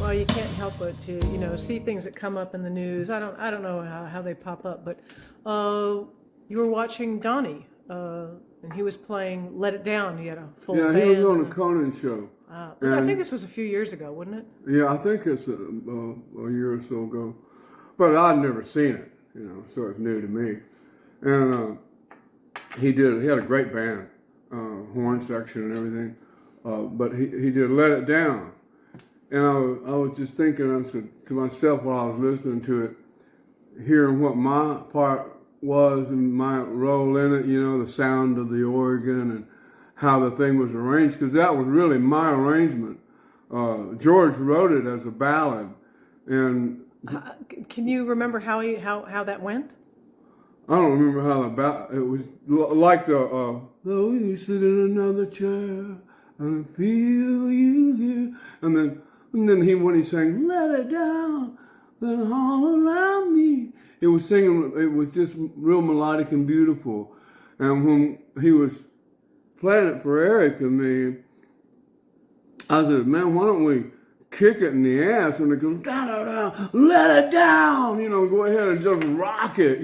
Well, you can't help but to, see things that come up in the news. I don't know how they pop up, but you were watching Donnie, and he was playing "Let It Down." He had a full Yeah, band. he was on the Conan show. I think this was a few years ago, wasn't it? Yeah, I think it's a year or so ago. But I'd never seen it, so it's new to me. And he had a great band, horn section and everything. But he did "Let It Down." And I was just thinking, I said to myself while I was listening to it, hearing what my part was and my role in it, the sound of the organ and how the thing was arranged, because that was really my arrangement. George wrote it as a ballad, and can you remember how that went? I don't remember how it was like though you sit in another chair and I feel you here, and then when he sang "Let It Down," then all around me, it was singing. It was just real melodic and beautiful. And when he was playing it for Eric and me, I said, "Man, why don't we kick it in the ass?" And it goes "Da da da, let it down." Go ahead and just rock it,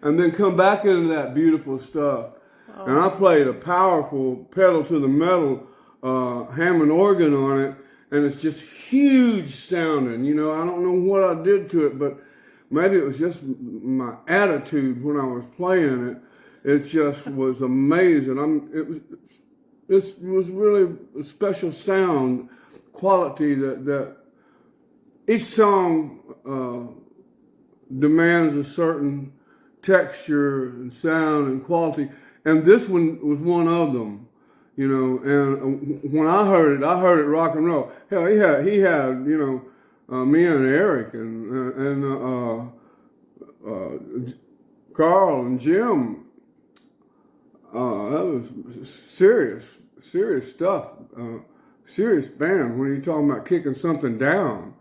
and then come back into that beautiful stuff. Oh. And I played a powerful pedal to the metal Hammond organ on it. And it's just huge sounding, I don't know what I did to it, but maybe it was just my attitude when I was playing it. It just was amazing. It was really a special sound quality that each song demands a certain texture and sound and quality. And this one was one of them. And when I heard it rock and roll. Hell, he had, me and Eric and Carl and Jim. That was serious stuff. Serious band when you're talking about kicking something down.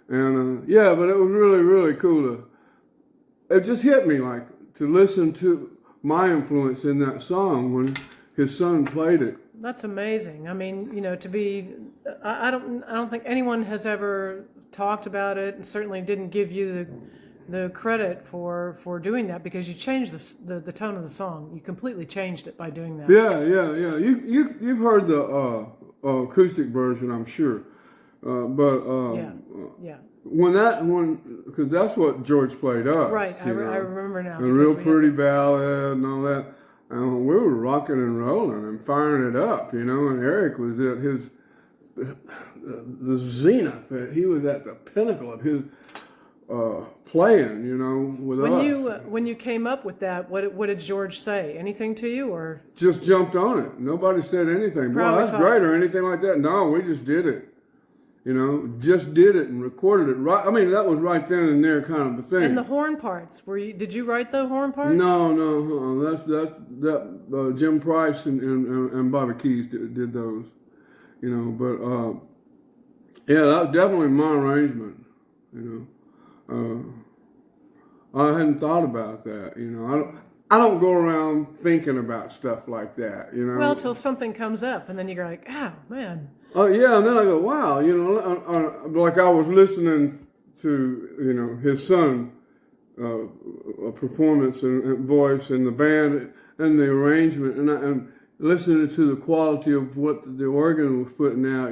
And but it was really, really cool it just hit me like to listen to my influence in that song when his son played it. That's amazing. I mean, I don't think anyone has ever talked about it, and certainly didn't give you the credit for doing that, because you changed the tone of the song. You completely changed it by doing that. Yeah. You've heard the acoustic version, I'm sure, yeah. Because that's what George played us. Right, I remember now. A real pretty ballad and all that. And we were rocking and rolling and firing it up, and Eric was at the zenith. He was at the pinnacle of his playing, with us. When you came up with that, what did George say? Anything to you, or just jumped on it? Nobody said anything. Well, that's great or anything like that. No, we just did it. Just did it and recorded it right. I mean, that was right then and there kind of a thing. And the horn parts, did you write the horn parts? No. That's Jim Price and Bobby Keys did those. But that was definitely my arrangement. I hadn't thought about that. I don't go around thinking about stuff like that. Well, till something comes up, and then you're like, oh man. Oh yeah, and then I go, wow, like I was listening to, his son, performance and voice and the band and the arrangement, and listening to the quality of what the organ was putting out,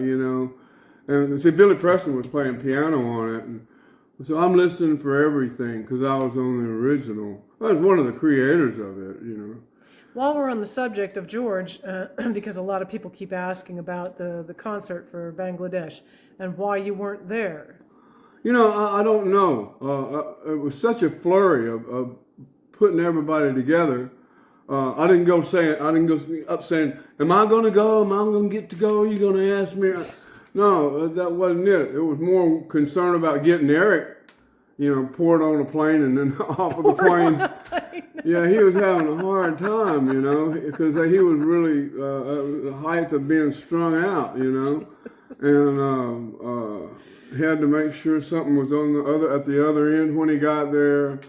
and see, Billy Preston was playing piano on it, and so I'm listening for everything because I was on the original. I was one of the creators of it, While we're on the subject of George, because a lot of people keep asking about the concert for Bangladesh and why you weren't there. I don't know. It was such a flurry of putting everybody together. I didn't go up saying, "Am I going to go? Am I going to get to go? Are you going to ask me?" No, that wasn't it. It was more concern about getting Eric, poured on a plane and then off of the plane. Yeah, he was having a hard time, because he was really at the height of being strung out, and he had to make sure something was at the other end when he got there.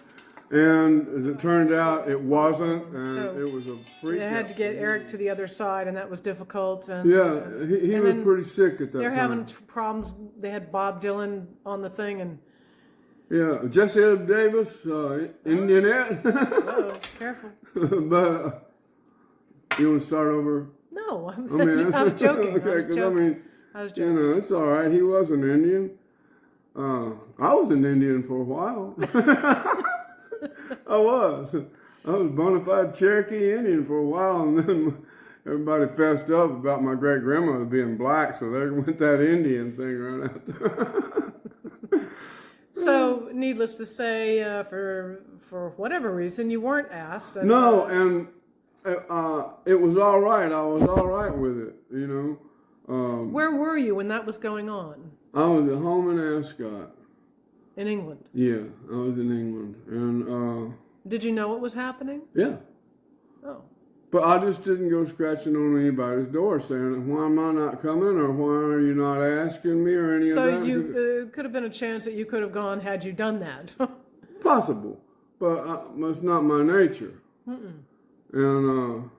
And as it turned out, it wasn't, and So it was a freak. They had to get Eric to the other side, and that was difficult. And Yeah, he and was then pretty sick at that they're time. having problems. They had Bob Dylan on the thing, and Yeah, Jesse Ed Davis, Indianette. oh, careful. But you want to start over? No, I mean, I was joking. Okay, I was 'cause joking. I mean, I was you joking. know, it's all right. He was an Indian. I was an Indian for a while. I was bona fide Cherokee Indian for a while, and then everybody fessed up about my great grandmother being black, so there went that Indian thing right out there. So, needless to say, for whatever reason, you weren't asked. And, No, and it was all right. I was all right with it, you know. where were you when that was going on? I was at home in Ascot. In England. Yeah, I was in England, and Did you know what was happening? yeah. Oh. But I just didn't go scratching on anybody's door saying, why am I not coming, or why are you not asking me, or any So of that. you could have been a chance that you could have gone had you done that. Possible, but it's not my nature. And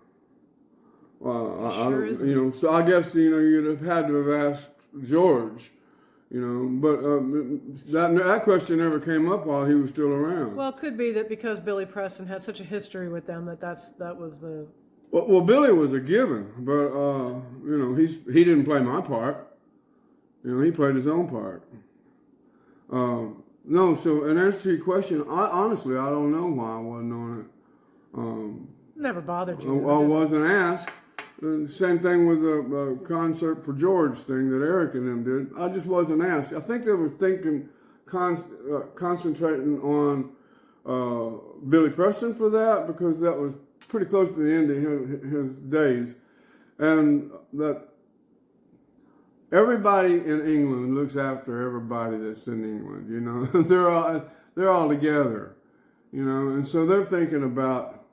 well, I Sure don't, isn't. you know. So I guess you'd have had to have asked George, But that question never came up while he was still around. Well, it could be that because Billy Preston had such a history with them that was the. Well, Billy was a given, but he didn't play my part. He played his own part. No, so in answer to your question, honestly I don't know why I wasn't on it. Never bothered I you. wasn't asked. Same thing with the concert for George thing that Eric and them did. I just wasn't asked. I think they were thinking, concentrating on Billy Preston for that, because that was pretty close to the end of his days. And that everybody in England looks after everybody that's in England, they're all together, and so they're thinking about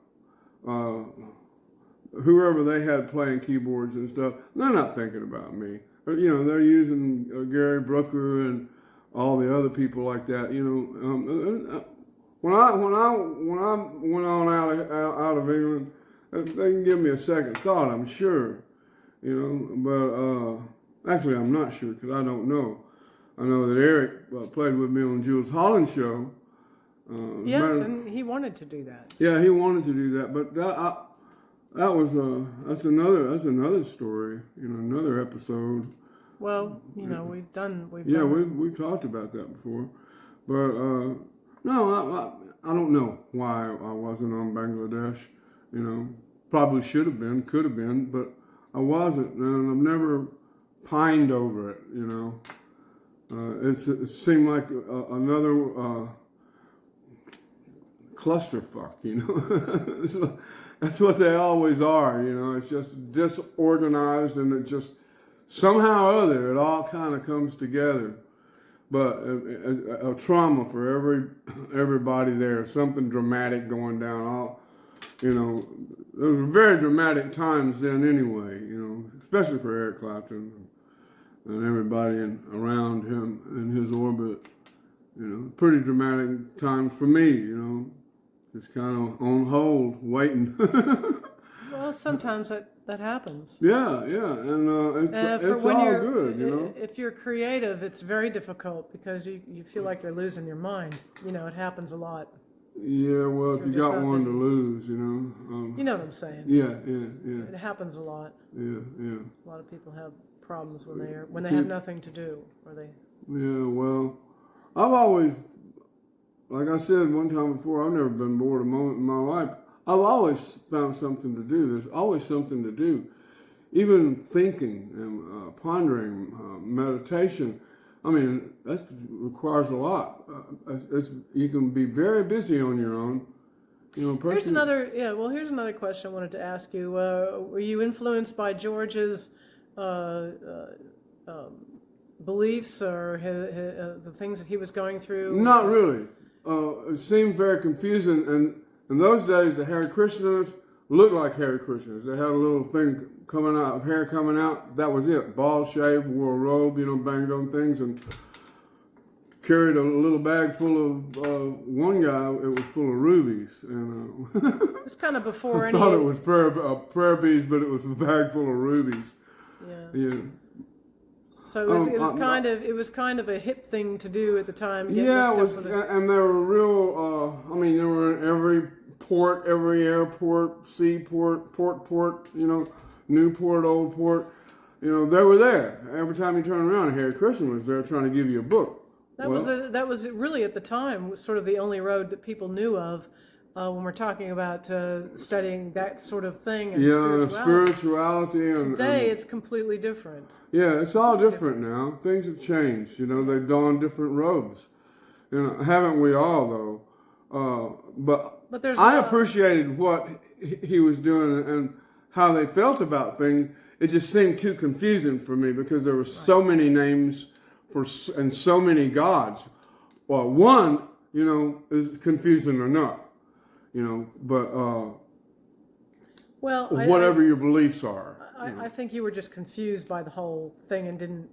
whoever they had playing keyboards and stuff. They're not thinking about me. They're using Gary Brooker and all the other people like that. When I went on out of England, they can give me a second thought, I'm sure. But actually I'm not sure, because I don't know. I know that Eric played with me on Jules Holland's show. Yes, and he wanted to do that. Yeah, he wanted to do that, but that's another story, another episode. Well, we've done. We've talked about that before, but no, I don't know why I wasn't on Bangladesh. Probably should have been, could have been, but I wasn't, and I've never pined over it. It seemed like another clusterfuck. That's what they always are. It's just disorganized, and it just somehow or other it all kind of comes together. But a trauma for everybody there, something dramatic going down. There were very dramatic times then anyway, especially for Eric Clapton and everybody around him in his orbit. Pretty dramatic times for me, just kind of on hold, waiting. Well, sometimes that happens. Yeah, and it's all good, If you're creative, it's very difficult because you feel like you're losing your mind. It happens a lot. Yeah, well, if you just got not one busy. to lose, You know what I'm saying? Yeah. It happens a lot. Yeah. A lot of people have problems when they have nothing to do, or they. Yeah, well, I've always, like I said one time before, I've never been bored a moment in my life. I've always found something to do. There's always something to do. Even thinking and pondering, meditation. I mean, that requires a lot. You can be very busy on your own. Here's another question I wanted to ask you. Were you influenced by George's beliefs or the things that he was going through? Not really. It seemed very confusing, and in those days the Hare Krishnas looked like Hare Krishnas. They had a little thing coming out, hair coming out. That was it. Bald shaved, wore a robe, banged on things, and carried a little bag full of one guy. It was full of rubies, and It was kind of before I any. thought it was prayer beads, but it was a bag full of rubies. Yeah. Yeah. So it was kind of a hip thing to do at the time. Get Yeah, it hooked was, up with it. and they were real. I mean, they were in every port, every airport, seaport, port. You know, new port, old port. You know, they were there every time you turn around. Harry Christian was there trying to give you a book. That was really at the time sort of the only road that people knew of when we're talking about studying that sort of thing. And spirituality. And today it's completely different. Yeah, it's all different now. Things have changed. You know, they've donned different robes. You know, haven't we all though? But I appreciated what he was doing and how they felt about things. It just seemed too confusing for me because there were so many names and so many gods. Well, one, you know, is confusing enough, you know, but whatever your beliefs are. I think you were just confused by the whole thing and didn't.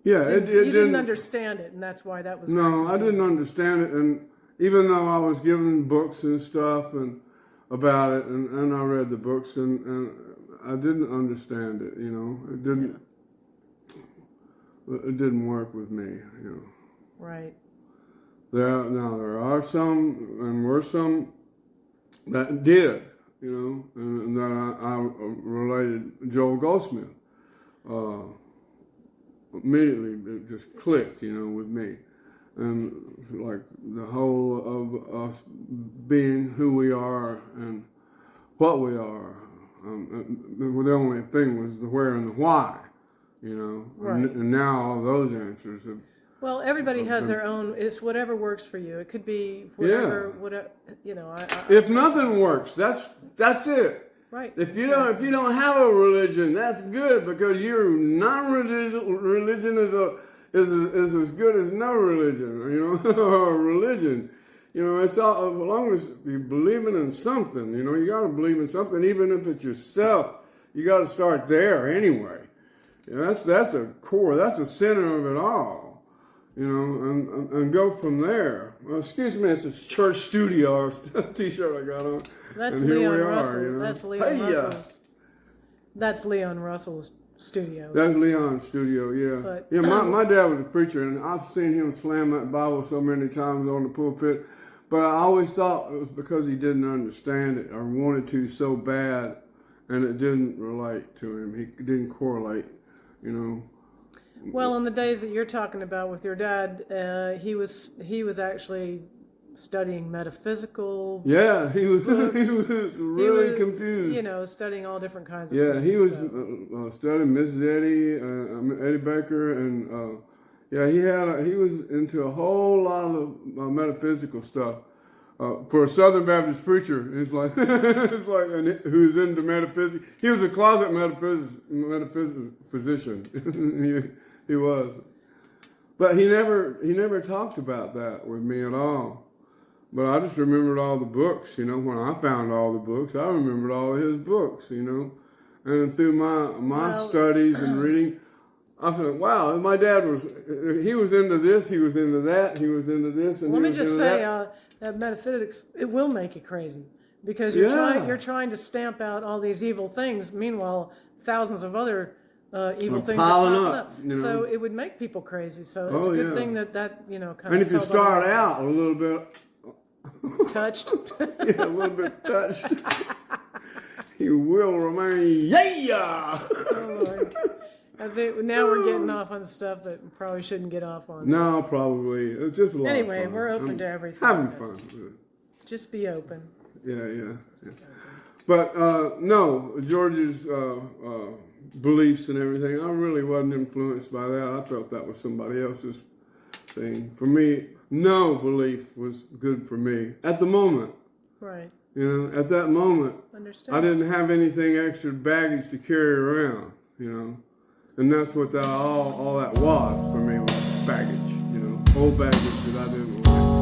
Yeah, you didn't understand it, and that's why that was. No, I didn't understand it, and even though I was given books and stuff and about it, and I read the books, and I didn't understand it. You know, it didn't. It didn't work with me. You know. Right. There are some, and were some that did. You know, and then I related Joel Goldsmith. Immediately it just clicked, you know, with me. And like the whole of us being who we are and what we are. The only thing was the where and the why, you know. Right. And now all those answers have. Well, everybody has their own. It's whatever works for you. It could be whatever, you know. If nothing works, that's it. Right. If you don't have a religion, that's good because your non-religion is as good as no religion, you know, or religion. You know, it's all, as long as you're believing in something, you know, you got to believe in something, even if it's yourself. You got to start there anyway. You know, that's the core. That's the center of it all. You know, and go from there. Well, excuse me, it's a church studio T-shirt I got on. That's and Leon here we Russell. are, you know? That's Leon Russell's. That's Leon Russell's studio. That's Leon's studio, yeah. But, yeah, my dad was a preacher, and I've seen him slam that Bible so many times on the pulpit. But I always thought it was because he didn't understand it or wanted to so bad, and it didn't relate to him. He didn't correlate, you know. Well, in the days that you're talking about with your dad, he was actually studying metaphysical. Yeah, he was really confused. You know, studying all different kinds of things. Yeah, he was studying Mrs. Eddie Baker, and he was into a whole lot of metaphysical stuff. For a Southern Baptist preacher, it's like and who's into metaphysics. He was a closet physician. he was, but he never talked about that with me at all. But I just remembered all the books, you know. When I found all the books, I remembered all of his books, you know. And through my studies and reading, I thought, wow, my dad he was into this, he was into that, he was into this, and let me just say that metaphysics, it will make you crazy because you're trying to stamp out all these evil things. Meanwhile, thousands of other evil things are popping up. You know? So it would make people crazy. So it's a good thing that you know kind and of. And if you start out a little bit touched, yeah, a little bit touched, you will remain. Yeah. Oh, Lord. I think now we're getting off on stuff that we probably shouldn't get off on. No, probably. It's just a lot of fun. We're open to everything. Having fun. Just be open. Yeah. But no, George's beliefs and everything, I really wasn't influenced by that. I felt that was somebody else's thing. For me, no belief was good for me at the moment. Right. You know, at that moment, Understand. I didn't have anything extra baggage to carry around, you know. And that's what all that was for me, was baggage, you know, old baggage that I didn't like.